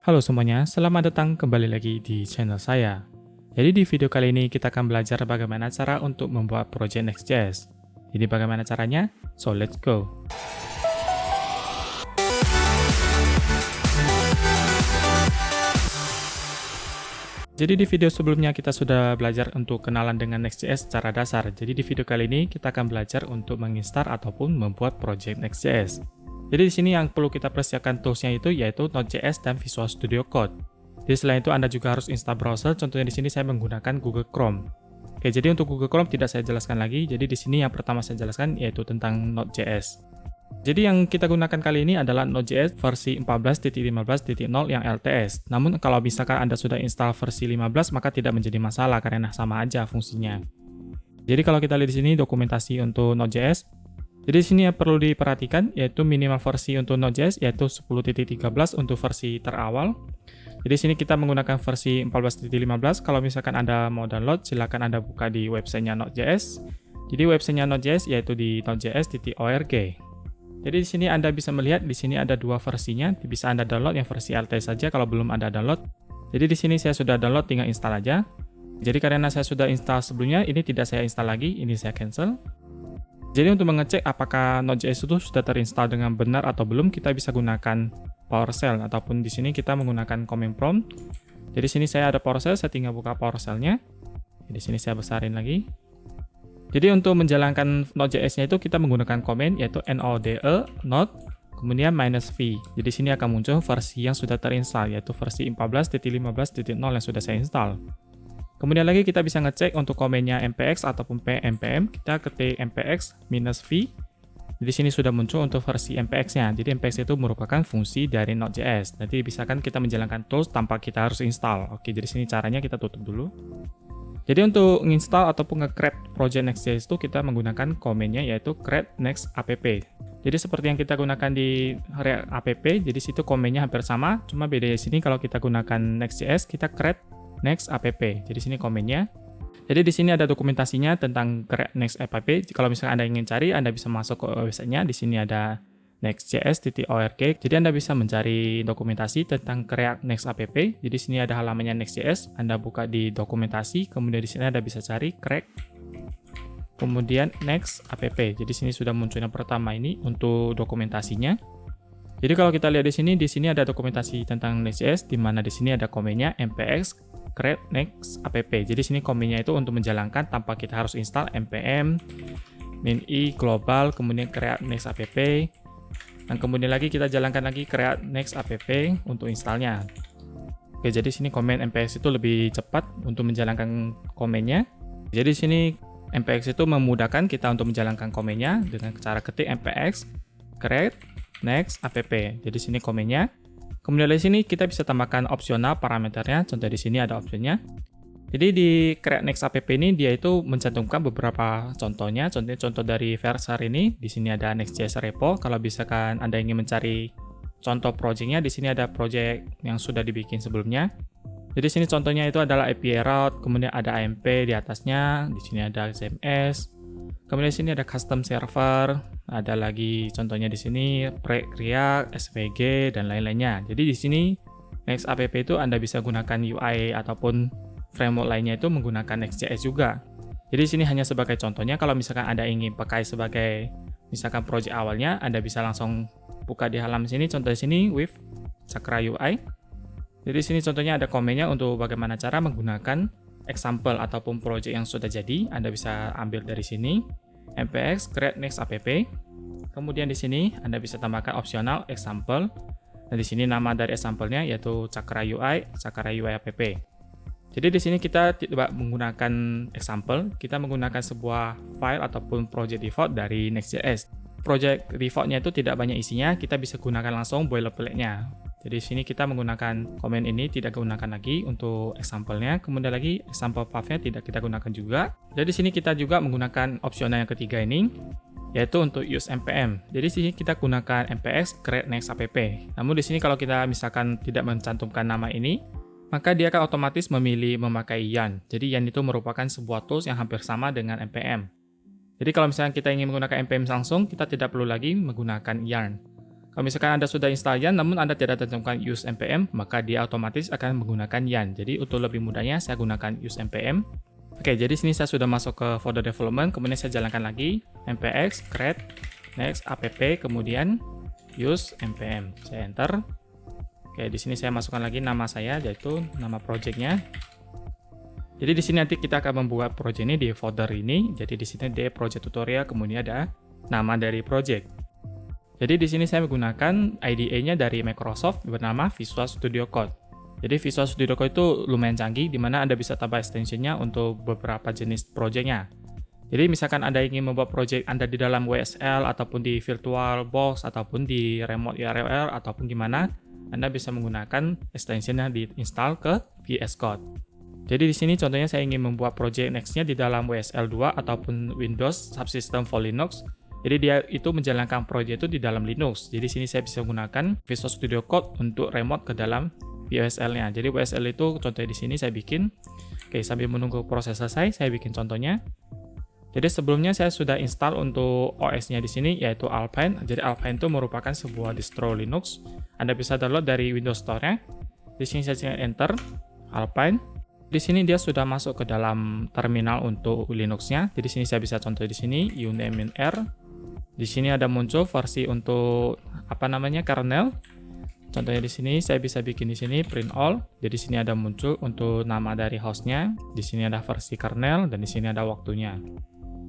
Halo semuanya, selamat datang kembali lagi di channel saya. Jadi di video kali ini kita akan belajar bagaimana cara untuk membuat project Next.js. Jadi bagaimana caranya? So let's go. Jadi di video sebelumnya kita sudah belajar untuk kenalan dengan Next.js secara dasar. Jadi di video kali ini kita akan belajar untuk menginstal ataupun membuat project Next.js. Jadi di sini yang perlu kita persiapkan toolsnya itu yaitu Node.js dan Visual Studio Code. Jadi selain itu Anda juga harus install browser, contohnya di sini saya menggunakan Google Chrome. Oke, jadi untuk Google Chrome tidak saya jelaskan lagi, jadi di sini yang pertama saya jelaskan yaitu tentang Node.js. Jadi yang kita gunakan kali ini adalah Node.js versi 14.15.0 yang LTS. Namun kalau misalkan Anda sudah install versi 15 maka tidak menjadi masalah karena sama aja fungsinya. Jadi kalau kita lihat di sini dokumentasi untuk Node.js, jadi di sini yang perlu diperhatikan yaitu minimal versi untuk Node.js yaitu 10.13 untuk versi terawal. Jadi di sini kita menggunakan versi 14.15. Kalau misalkan Anda mau download, silakan Anda buka di websitenya Node.js. Jadi websitenya Node.js yaitu di nodejs.org. Jadi di sini Anda bisa melihat di sini ada dua versinya, bisa Anda download yang versi LTS saja kalau belum Anda download. Jadi di sini saya sudah download, tinggal install aja. Jadi karena saya sudah install sebelumnya, ini tidak saya install lagi, ini saya cancel. Jadi untuk mengecek apakah Node.js itu sudah terinstall dengan benar atau belum, kita bisa gunakan PowerShell ataupun di sini kita menggunakan command prompt. Jadi di sini saya ada PowerShell, saya tinggal buka PowerShell-nya. Di sini saya besarin lagi. Jadi untuk menjalankan Node.js-nya itu kita menggunakan command yaitu node node kemudian -v. Jadi di sini akan muncul versi yang sudah terinstall yaitu versi 14.15.0 yang sudah saya install. Kemudian lagi kita bisa ngecek untuk komennya npx ataupun npm, kita ketik npx-v. Di sini sudah muncul untuk versi npx-nya. Jadi npx itu merupakan fungsi dari Node.js. Nanti misalkan kita menjalankan tools tanpa kita harus install. Oke, jadi sini caranya kita tutup dulu. Jadi untuk menginstal ataupun nge-create project Next.js itu kita menggunakan komennya yaitu create next app. Jadi seperti yang kita gunakan di React app, jadi situ komennya hampir sama, cuma beda di sini kalau kita gunakan Next.js kita create next app. Jadi sini komennya. Jadi di sini ada dokumentasinya tentang create next app. Kalau misalnya Anda ingin cari, Anda bisa masuk ke websitenya. Di sini ada nextjs.org. Jadi Anda bisa mencari dokumentasi tentang create next app. Jadi di sini ada halamannya Next.js. Anda buka di dokumentasi, kemudian di sini Anda bisa cari create kemudian next app. Jadi sini sudah muncul yang pertama ini untuk dokumentasinya. Jadi kalau kita lihat di sini ada dokumentasi tentang Next.js, di mana di sini ada komennya npx create next app. Jadi sini komennya itu untuk menjalankan tanpa kita harus install npm -i global kemudian create next app. Dan kemudian lagi kita jalankan lagi create next app untuk installnya. Oke, jadi sini komen npx itu lebih cepat untuk menjalankan komennya. Jadi sini npx itu memudahkan kita untuk menjalankan komennya dengan cara ketik npx create next app. Jadi sini komennya. Kemudian di sini kita bisa tambahkan opsional parameternya. Contoh di sini ada opsinya. Jadi di create next app ini dia itu mencantumkan beberapa contohnya. Contoh dari Vercel ini. Di sini ada Next.js repo. Kalau misalkan Anda ingin mencari contoh projectnya, di sini ada project yang sudah dibikin sebelumnya. Jadi sini contohnya itu adalah API route, kemudian ada AMP di atasnya. Di sini ada CMS. Kemudian di sini ada custom server, ada lagi contohnya di sini React, SVG dan lain-lainnya. Jadi di sini Next app itu Anda bisa gunakan UI ataupun framework lainnya itu menggunakan Next.js juga. Jadi di sini hanya sebagai contohnya, kalau misalkan Anda ingin pakai sebagai misalkan project awalnya, Anda bisa langsung buka di halaman sini, contoh di sini with Chakra UI. Jadi di sini contohnya ada komennya untuk bagaimana cara menggunakan example ataupun project yang sudah jadi. Anda bisa ambil dari sini npx create next app. Kemudian di sini Anda bisa tambahkan opsional example. Dan di sini nama dari example-nya yaitu Chakra UI app. Jadi di sini kita tidak menggunakan example, kita menggunakan sebuah file ataupun project default dari Next.js. Project default-nya itu tidak banyak isinya, kita bisa gunakan langsung boilerplate-nya. Jadi di sini kita menggunakan komen ini tidak gunakan lagi untuk example-nya. Kemudian lagi example path-nya tidak kita gunakan juga. Jadi di sini kita juga menggunakan opsional yang ketiga ini, yaitu untuk use npm. Jadi di sini kita gunakan npx create next app. Namun di sini kalau kita misalkan tidak mencantumkan nama ini, maka dia akan otomatis memilih memakai yarn. Jadi yarn itu merupakan sebuah tools yang hampir sama dengan npm. Jadi kalau misalnya kita ingin menggunakan npm langsung, kita tidak perlu lagi menggunakan yarn. Kalau misalkan Anda sudah install YARN namun Anda tidak tentukan use npm, maka dia otomatis akan menggunakan YARN. Jadi untuk lebih mudahnya saya gunakan use npm. Oke, jadi sini saya sudah masuk ke folder development, kemudian saya jalankan lagi npx create next app, kemudian use npm. Saya enter. Oke, di sini saya masukkan lagi nama saya, yaitu nama projectnya. Jadi di sini nanti kita akan membuat project ini di folder ini. Jadi di sini ada project tutorial, kemudian ada nama dari project. Jadi di sini saya menggunakan IDE-nya dari Microsoft bernama Visual Studio Code. Jadi Visual Studio Code itu lumayan canggih, di mana Anda bisa tambah extension-nya untuk beberapa jenis project-nya. Jadi misalkan Anda ingin membuat project Anda di dalam WSL, ataupun di VirtualBox, ataupun di Remote URL, ataupun gimana, Anda bisa menggunakan extension-nya diinstal ke VS Code. Jadi di sini contohnya saya ingin membuat project Next-nya di dalam WSL 2 ataupun Windows Subsystem for Linux. Jadi dia itu menjalankan proyek itu di dalam Linux. Jadi sini saya bisa menggunakan Visual Studio Code untuk remote ke dalam WSL-nya. Jadi WSL itu contohnya di sini saya bikin. Oke, sambil menunggu proses selesai, saya bikin contohnya. Jadi sebelumnya saya sudah install untuk OS-nya di sini yaitu Alpine. Jadi Alpine itu merupakan sebuah distro Linux. Anda bisa download dari Windows Store-nya. Di sini saya enter Alpine. Di sini dia sudah masuk ke dalam terminal untuk Linux-nya. Jadi sini saya bisa contoh di sini unaminer. Di sini ada muncul versi untuk kernel. Contohnya di sini saya bisa bikin di sini print all. Jadi di sini ada muncul untuk nama dari hostnya. Di sini ada versi kernel dan di sini ada waktunya.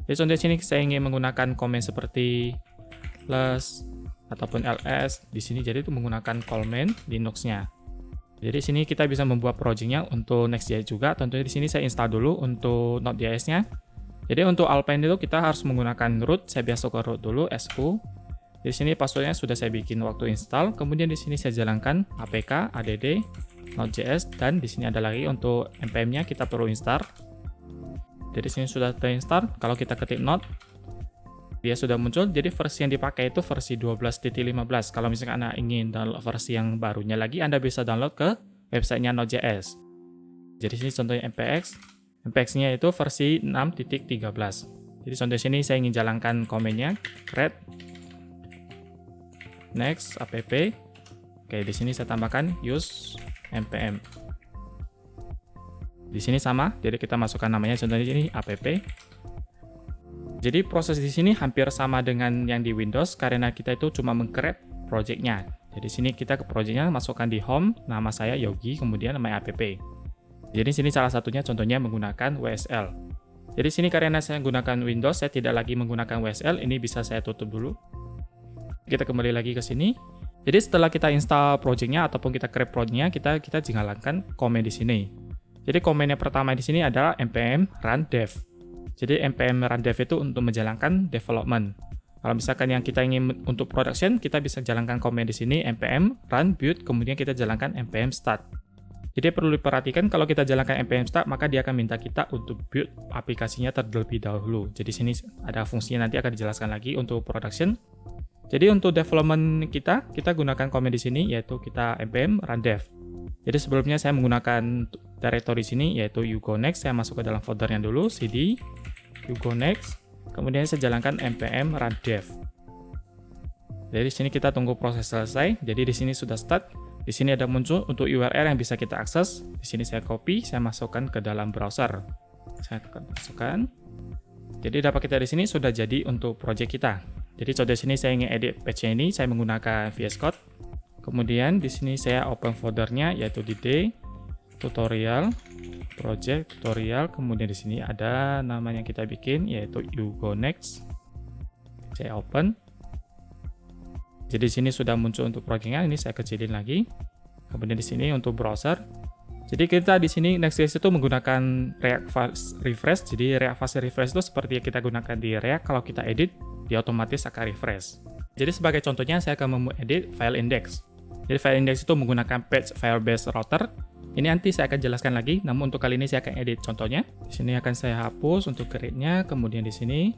Jadi contohnya di sini saya ingin menggunakan command seperti plus ataupun ls di sini. Jadi itu menggunakan command Linux-nya. Jadi di sini kita bisa membuat project-nya untuk Next.js juga. Tentunya di sini saya install dulu untuk Node.js-nya. Jadi untuk Alpine itu kita harus menggunakan root. Saya biasa ke root dulu, su. Di sini passwordnya sudah saya bikin waktu install. Kemudian di sini saya jalankan apk add node.js dan di sini ada lagi untuk npm-nya kita perlu install. Jadi sini sudah terinstall. Kalau kita ketik node, dia sudah muncul. Jadi versi yang dipakai itu versi 12.15. Kalau misalkan Anda ingin download versi yang barunya lagi, Anda bisa download ke websitenya Node.js. Jadi sini contohnya npx-nya itu versi 6.13. Jadi contoh sini saya ingin jalankan komennya create next app. Oke, di sini saya tambahkan use npm. Di sini sama, jadi kita masukkan namanya contohnya ini app. Jadi proses di sini hampir sama dengan yang di Windows karena kita itu cuma meng-create project-nya. Jadi sini kita ke project-nya masukkan di home, nama saya Yogi, kemudian nama app. Jadi sini salah satunya contohnya menggunakan WSL. Jadi sini karena saya menggunakan Windows, saya tidak lagi menggunakan WSL, ini bisa saya tutup dulu. Kita kembali lagi ke sini. Jadi setelah kita install project-nya ataupun kita create project-nya, kita jalankan command di sini. Jadi command yang pertama di sini adalah npm run dev. Jadi npm run dev itu untuk menjalankan development. Kalau misalkan yang kita ingin untuk production, kita bisa jalankan command di sini npm run build, kemudian kita jalankan npm start. Jadi perlu diperhatikan kalau kita jalankan npm start, maka dia akan minta kita untuk build aplikasinya terlebih dahulu. Jadi sini ada fungsinya nanti akan dijelaskan lagi untuk production. Jadi untuk development kita gunakan command di sini yaitu kita npm run dev. Jadi sebelumnya saya menggunakan directory sini yaitu ugonext. Saya masuk ke dalam foldernya dulu cd ugonext. Kemudian saya jalankan npm run dev. Jadi di sini kita tunggu proses selesai. Jadi di sini sudah start. Di sini ada muncul untuk URL yang bisa kita akses. Di sini saya copy, saya masukkan ke dalam browser. Saya akan masukkan. Jadi dapat kita di sini sudah jadi untuk project kita. Jadi contoh di sini saya ingin edit page ini, saya menggunakan VS Code. Kemudian di sini saya open foldernya yaitu di D tutorial project tutorial. Kemudian di sini ada nama yang kita bikin yaitu ugonext. Saya open. Jadi di sini sudah muncul untuk projectnya, ini saya kecilin lagi. Kemudian di sini untuk browser. Jadi kita di sini Next.js itu menggunakan React Fast Refresh. Jadi React Fast Refresh itu seperti yang kita gunakan di React, kalau kita edit, dia otomatis akan refresh. Jadi sebagai contohnya saya akan mengedit file index. Jadi file index itu menggunakan page file based router. Ini nanti saya akan jelaskan lagi, namun untuk kali ini saya akan edit contohnya. Di sini akan saya hapus untuk create-nya, kemudian di sini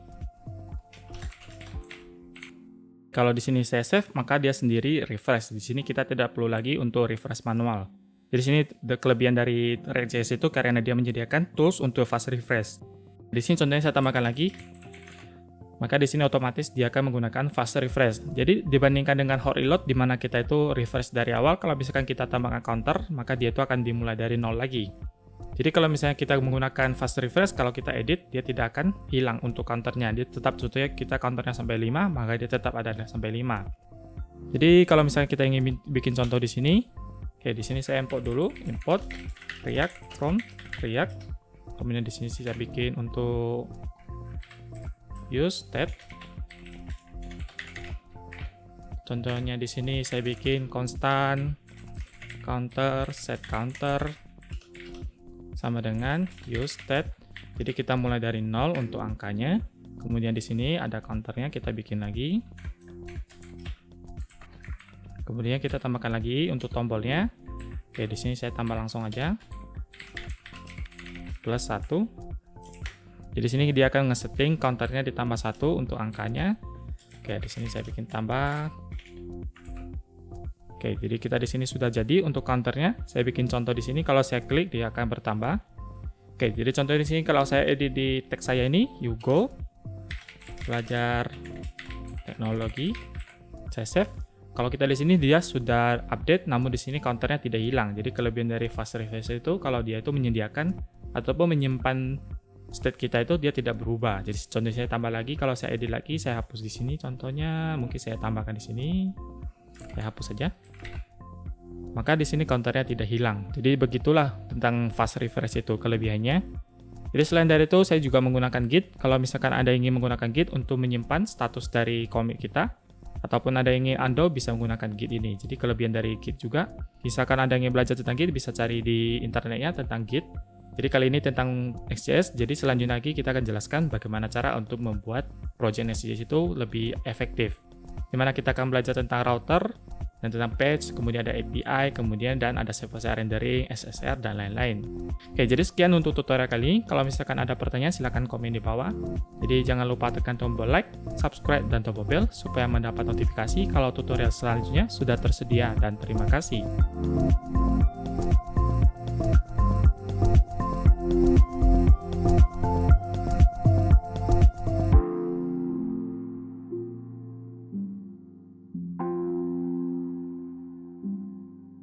kalau di sini saya save, maka dia sendiri refresh. Di sini kita tidak perlu lagi untuk refresh manual. Jadi sini kelebihan dari React.js itu karena dia menyediakan tools untuk fast refresh. Di sini contohnya saya tambahkan lagi maka di sini otomatis dia akan menggunakan fast refresh. Jadi dibandingkan dengan hot reload di mana kita itu refresh dari awal, kalau misalkan kita tambahkan counter, maka dia itu akan dimulai dari nol lagi. Jadi kalau misalnya kita menggunakan fast refresh, kalau kita edit, dia tidak akan hilang untuk counternya. Dia tetap, contohnya kita counternya sampai 5, maka dia tetap ada sampai 5. Jadi kalau misalnya kita ingin bikin contoh di sini, oke, di sini saya import dulu, import React from React. Kemudian di sini saya bikin untuk use state. Contohnya di sini saya bikin constant counter set counter sama dengan use state. Jadi kita mulai dari 0 untuk angkanya. Kemudian di sini ada counternya, kita bikin lagi. Kemudian kita tambahkan lagi untuk tombolnya. Oke, di sini saya tambah langsung aja. Plus 1. Jadi sini dia akan ngesetting counternya ditambah 1 untuk angkanya. Oke, di sini saya bikin tambah. Oke, jadi kita di sini sudah jadi untuk counternya. Saya bikin contoh di sini, kalau saya klik dia akan bertambah. Oke, jadi contoh di sini kalau saya edit di teks saya ini, you go belajar teknologi. Saya save. Kalau kita di sini dia sudah update, namun di sini counternya tidak hilang. Jadi kelebihan dari fast refresh itu kalau dia itu menyediakan ataupun menyimpan state kita itu dia tidak berubah. Jadi contohnya saya tambah lagi, kalau saya edit lagi, saya hapus di sini contohnya, mungkin saya tambahkan di sini. Saya hapus saja. Maka di sini counternya tidak hilang. Jadi begitulah tentang fast refresh itu kelebihannya. Jadi selain dari itu saya juga menggunakan Git. Kalau misalkan Anda ingin menggunakan Git untuk menyimpan status dari komik kita, ataupun Anda ingin undo, bisa menggunakan Git ini. Jadi kelebihan dari Git juga, misalkan Anda ingin belajar tentang Git, bisa cari di internetnya tentang Git. Jadi kali ini tentang Next.js, jadi selanjutnya lagi kita akan jelaskan bagaimana cara untuk membuat project Next.js itu lebih efektif. Dimana kita akan belajar tentang router, dan tentang page, kemudian ada API, kemudian dan ada server-side rendering, SSR, dan lain-lain. Oke, jadi sekian untuk tutorial kali ini. Kalau misalkan ada pertanyaan, silahkan komen di bawah. Jadi jangan lupa tekan tombol like, subscribe, dan tombol bell supaya mendapat notifikasi kalau tutorial selanjutnya sudah tersedia, dan terima kasih.